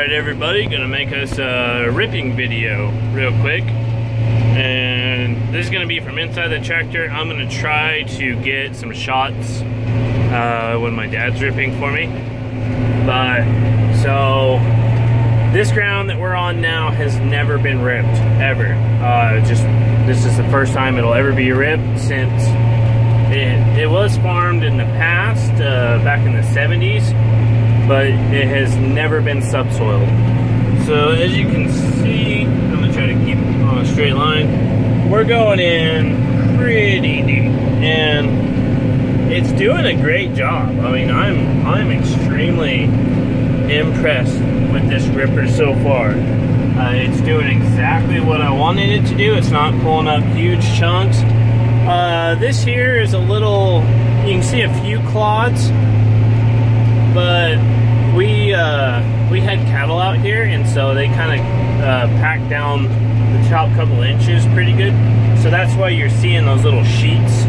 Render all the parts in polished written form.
Alright everybody, gonna make us a ripping video real quick. And this is gonna be from inside the tractor. I'm gonna try to get some shots when my dad's ripping for me. But, so, this ground that we're on now has never been ripped, ever. This is the first time it'll ever be ripped since it was farmed in the past, back in the 70s. But it has never been subsoiled. So as you can see, I'm gonna try to keep on a straight line. We're going in pretty deep, and it's doing a great job. I mean, I'm extremely impressed with this ripper so far. It's doing exactly what I wanted it to do. It's not pulling up huge chunks. This here is a little, you can see a few clods, but we had cattle out here, and so they kind of packed down the top couple inches pretty good. So that's why you're seeing those little sheets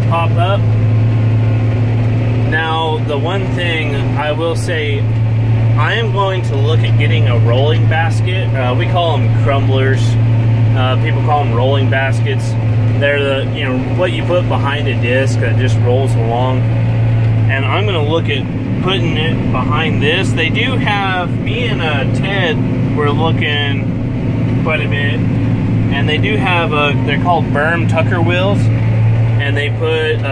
pop up. Now, the one thing I will say, I am going to look at getting a rolling basket. We call them crumblers. People call them rolling baskets. They're the, you know, what you put behind a disc that just rolls along. And I'm going to look at putting it behind this. They do have, me and Ted were looking quite a bit, and they do have they're called berm tucker wheels, and they put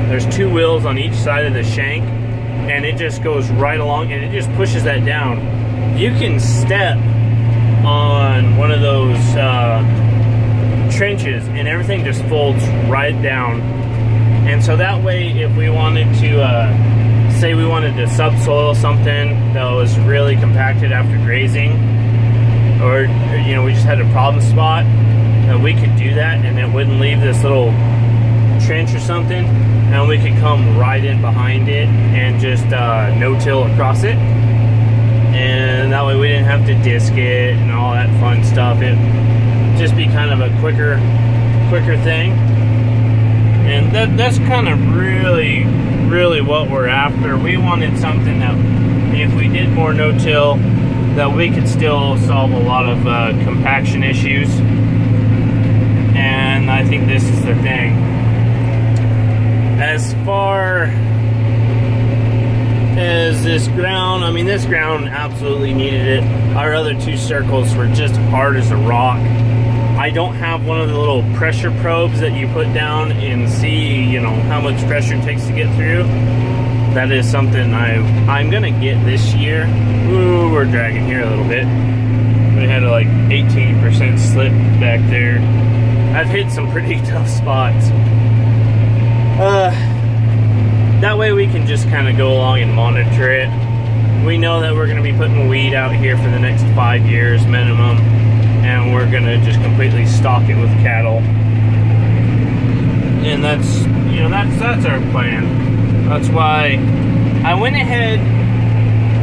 there's two wheels on each side of the shank, and it just goes right along, and it just pushes that down. You can step on one of those trenches, and everything just folds right down. And so that way, if we wanted to say we wanted to subsoil something that was really compacted after grazing, or you know, we just had a problem spot, we could do that, and it wouldn't leave this little trench or something, and we could come right in behind it and just no-till across it, and that way we didn't have to disc it and all that fun stuff. It'd just be kind of a quicker thing. And that's kind of really what we're after. We wanted something that, if we did more no-till, that we could still solve a lot of compaction issues. And I think this is the thing. As far as this ground, I mean, this ground absolutely needed it. Our other two circles were just hard as a rock. I don't have one of the little pressure probes that you put down and see, you know, how much pressure it takes to get through. That is something I'm gonna get this year. Ooh, we're dragging here a little bit. We had a like 18% slip back there. I've hit some pretty tough spots. That way we can just kind of go along and monitor it. We know that we're gonna be putting weed out here for the next 5 years minimum, and we're gonna just completely stock it with cattle. And that's, you know, that's our plan. That's why I went ahead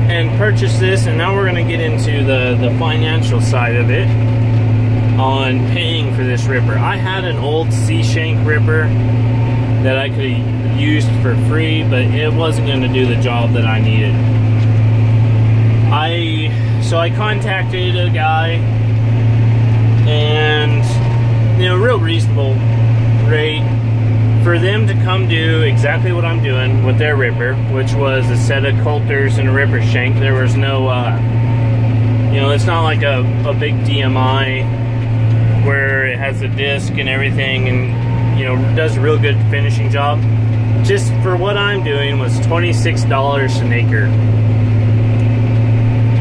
and purchased this, and now we're gonna get into the financial side of it on paying for this ripper. I had an old C-shank ripper that I could have used for free, but it wasn't gonna do the job that I needed. So I contacted a guy, and, you know, real reasonable rate for them to come do exactly what I'm doing with their ripper, which was a set of coulters and a ripper shank. There was no, you know, it's not like a big DMI where it has a disc and everything and, you know, does a real good finishing job. Just for what I'm doing was $26 an acre.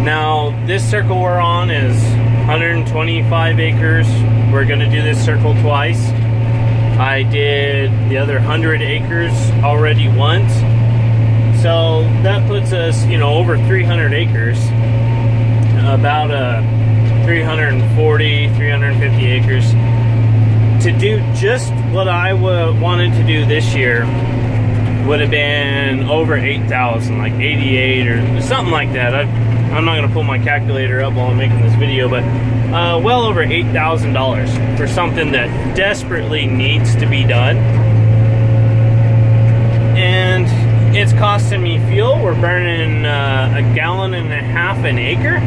Now, this circle we're on is 125 acres. We're gonna do this circle twice. I did the other 100 acres already once. So that puts us, you know, over 300 acres. About 340, 350 acres. To do just what I wanted to do this year would have been over 8,000, like 88 or something like that. I'm not going to pull my calculator up while I'm making this video, but well over $8,000 for something that desperately needs to be done. And it's costing me fuel. We're burning a gallon and a half an acre.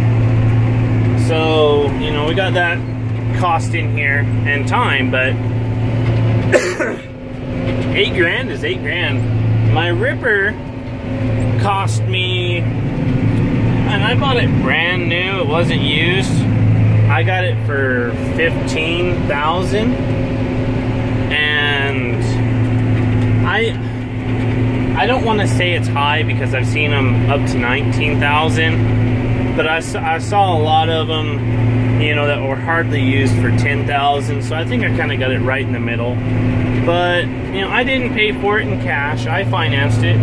So, you know, we got that cost in here and time, but $8 is $8. My ripper cost me, and I bought it brand new, it wasn't used. I got it for $15,000, and I don't want to say it's high because I've seen them up to $19,000, but I saw a lot of them, you know, that were hardly used for $10,000, so I think I kind of got it right in the middle. But, you know, I didn't pay for it in cash. I financed it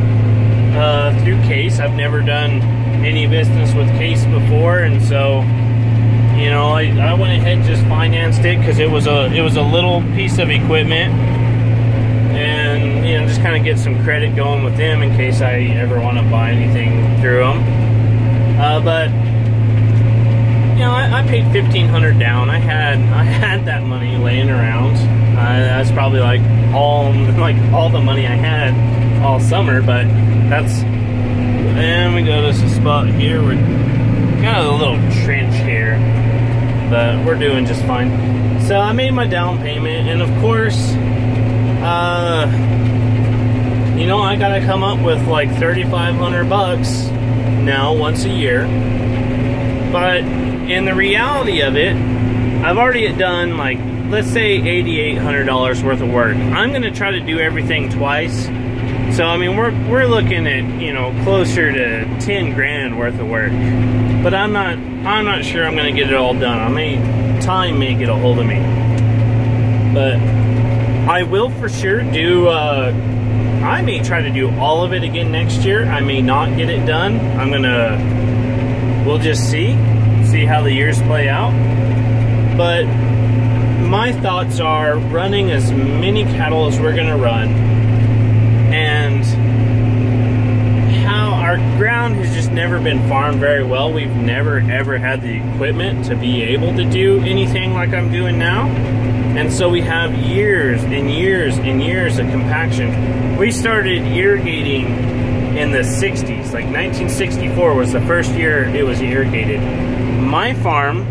through Case. I've never done any business with Case before, and so, you know, I went ahead and just financed it because it was a little piece of equipment, and, you know, just kind of get some credit going with them in case I ever want to buy anything through them. But, you know, I paid $1,500 down. I had that money laying around. That's probably like all the money I had all summer, but that's. And we go to this spot here. We're kind of a little trench here, but we're doing just fine. So I made my down payment, and of course, you know, I gotta come up with like $3,500 now once a year. But in the reality of it, I've already done, like, let's say $8,800 worth of work. I'm gonna try to do everything twice. So I mean, we're looking at, you know, closer to $10,000 worth of work. But I'm not sure I'm gonna get it all done. Time may get a hold of me. But I will for sure do. I may try to do all of it again next year. I may not get it done. We'll just see how the years play out. But my thoughts are running as many cattle as we're gonna run, and how our ground has just never been farmed very well. We've never ever had the equipment to be able to do anything like I'm doing now, and so we have years and years and years of compaction. We started irrigating in the 60s, like 1964 was the first year it was irrigated. My farm,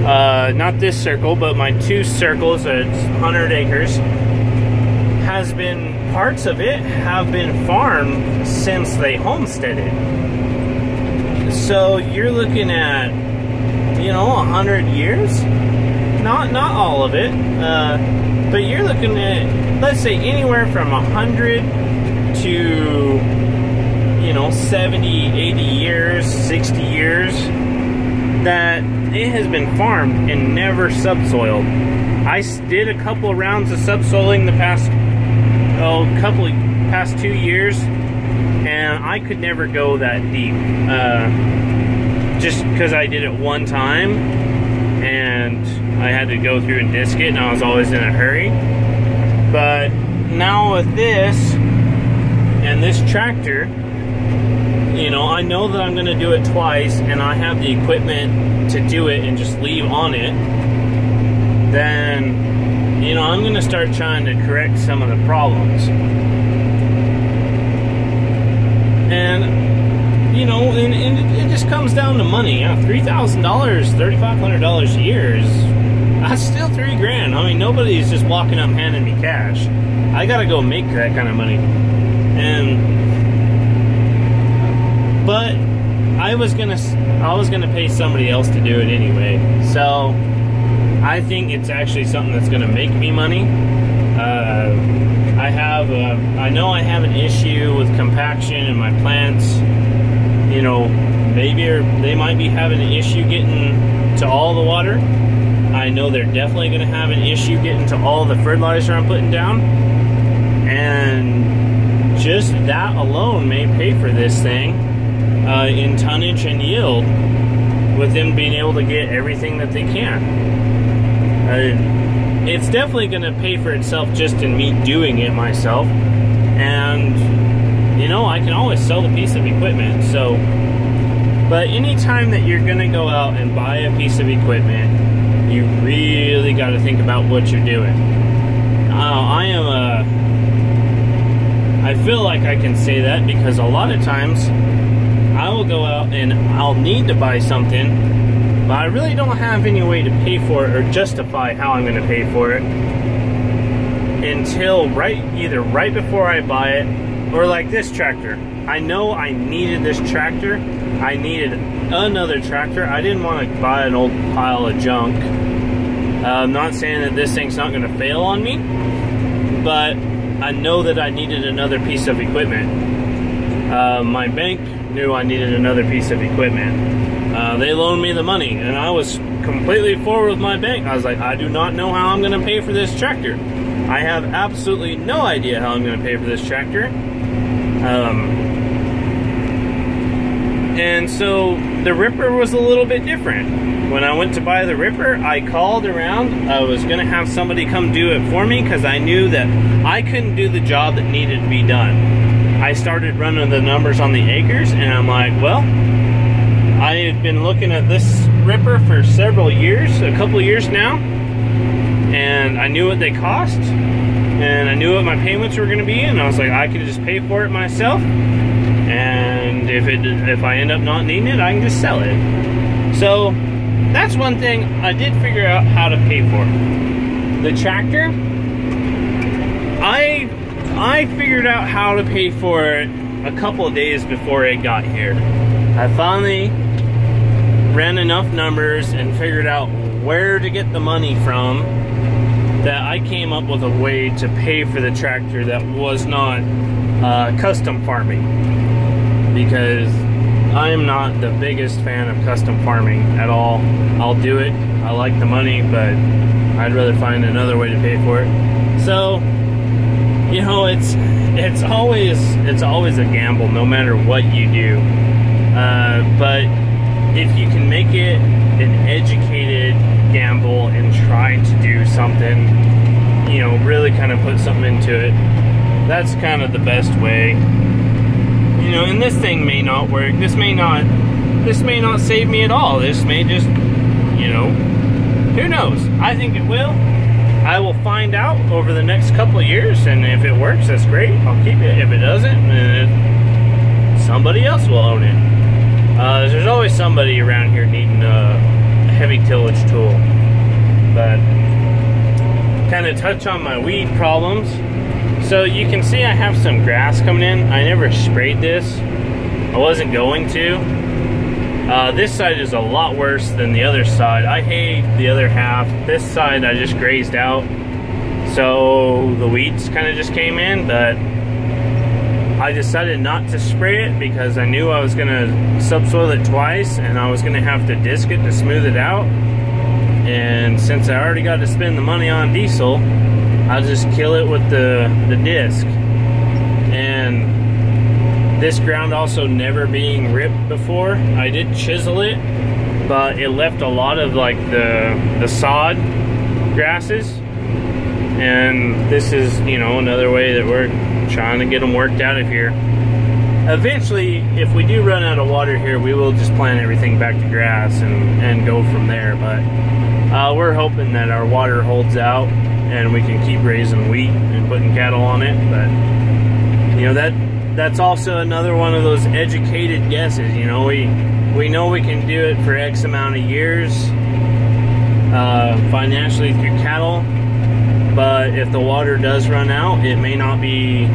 not this circle, but my two circles, it's 100 acres, has been, parts of it have been farmed since they homesteaded. So you're looking at, you know, 100 years? Not all of it, but you're looking at, let's say, anywhere from 100 to, you know, 70, 80 years, 60 years, that it has been farmed and never subsoiled. I did a couple of rounds of subsoiling the past 2 years, and I could never go that deep, just because I did it one time, and I had to go through and disc it, and I was always in a hurry. But now with this, and this tractor, you know, I know that I'm going to do it twice, and I have the equipment to do it and just leave on it, then, you know, I'm going to start trying to correct some of the problems. And, you know, and it just comes down to money. You know, $3,000, $3,500 a year that's still $3,000. I mean, nobody's just walking up handing me cash. I got to go make that kind of money. But I was gonna pay somebody else to do it anyway. So I think it's actually something that's gonna make me money. I know I have an issue with compaction in my plants. You know, maybe they might be having an issue getting to all the water. I know they're definitely gonna have an issue getting to all the fertilizer I'm putting down. And just that alone may pay for this thing in tonnage and yield, with them being able to get everything that they can. It's definitely going to pay for itself just in me doing it myself, and you know, I can always sell the piece of equipment. So, but anytime that you're going to go out and buy a piece of equipment, you really got to think about what you're doing. I I feel like I can say that because a lot of times I will go out and I'll need to buy something, but I really don't have any way to pay for it or justify how I'm going to pay for it until either right before I buy it, or like this tractor. I know I needed this tractor. I needed another tractor. I didn't want to buy an old pile of junk. I'm not saying that this thing's not going to fail on me, but I know that I needed another piece of equipment. My bank knew I needed another piece of equipment. They loaned me the money, and I was completely forward with my bank. I was like, I do not know how I'm going to pay for this tractor. I have absolutely no idea how I'm going to pay for this tractor. And so the Ripper was a little bit different. When I went to buy the Ripper, I called around. I was going to have somebody come do it for me because I knew that I couldn't do the job that needed to be done. I started running the numbers on the acres, and I'm like, well, I had been looking at this Ripper for several years, a couple of years now, and I knew what they cost, and I knew what my payments were going to be, and I was like, I could just pay for it myself, and if I end up not needing it, I can just sell it. So that's one thing I did figure out how to pay for. The tractor, I figured out how to pay for it a couple of days before it got here. I finally ran enough numbers and figured out where to get the money from that I came up with a way to pay for the tractor that was not custom farming, because I am not the biggest fan of custom farming at all. I'll do it, I like the money, but I'd rather find another way to pay for it. So, you know, it's always a gamble no matter what you do. But if you can make it an educated gamble and try to do something, you know, really kind of put something into it, that's kind of the best way. You know, and this thing may not work. This may not save me at all. This may just, you know, who knows? I think it will. I will find out over the next couple of years, and if it works, that's great. I'll keep it. If it doesn't, somebody else will own it. There's always somebody around here needing a heavy tillage tool. But kind of touch on my weed problems. So you can see I have some grass coming in. I never sprayed this. I wasn't going to. This side is a lot worse than the other side. I hate the other half. This side I just grazed out, so the weeds kind of just came in, but I decided not to spray it because I knew I was gonna subsoil it twice and I was gonna have to disc it to smooth it out. And since I already got to spend the money on diesel, I'll just kill it with the disc. And this ground also never being ripped before, I did chisel it, but it left a lot of like the sod grasses. And this is, you know, another way that we're trying to get them worked out of here. Eventually, if we do run out of water here, we will just plant everything back to grass and go from there. But we're hoping that our water holds out and we can keep raising wheat and putting cattle on it. But, you know, that's also another one of those educated guesses. You know, we know we can do it for X amount of years financially through cattle, but if the water does run out, we may not be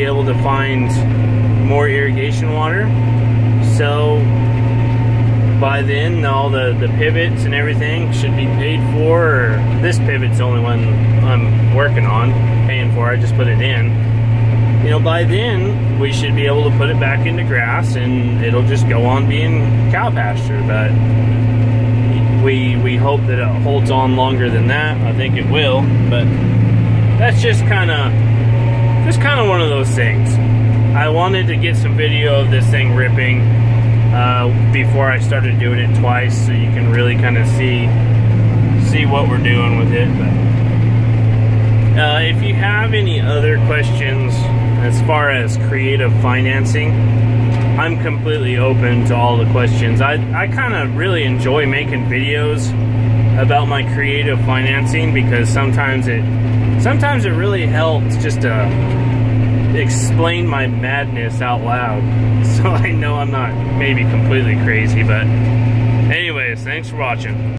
able to find more irrigation water. So by then, all the pivots and everything should be paid for. This pivot's the only one I'm working on paying for. I just put it in. You know, by then we should be able to put it back into grass and it'll just go on being cow pasture. But we hope that it holds on longer than that. I think it will, but that's just kind of one of those things. I wanted to get some video of this thing ripping before I started doing it twice, so you can really kind of see what we're doing with it. But if you have any other questions as far as creative financing, I'm completely open to all the questions. I kind of really enjoy making videos about my creative financing because sometimes it Sometimes it really helps just to explain my madness out loud, so I know I'm not maybe completely crazy. But anyways, thanks for watching.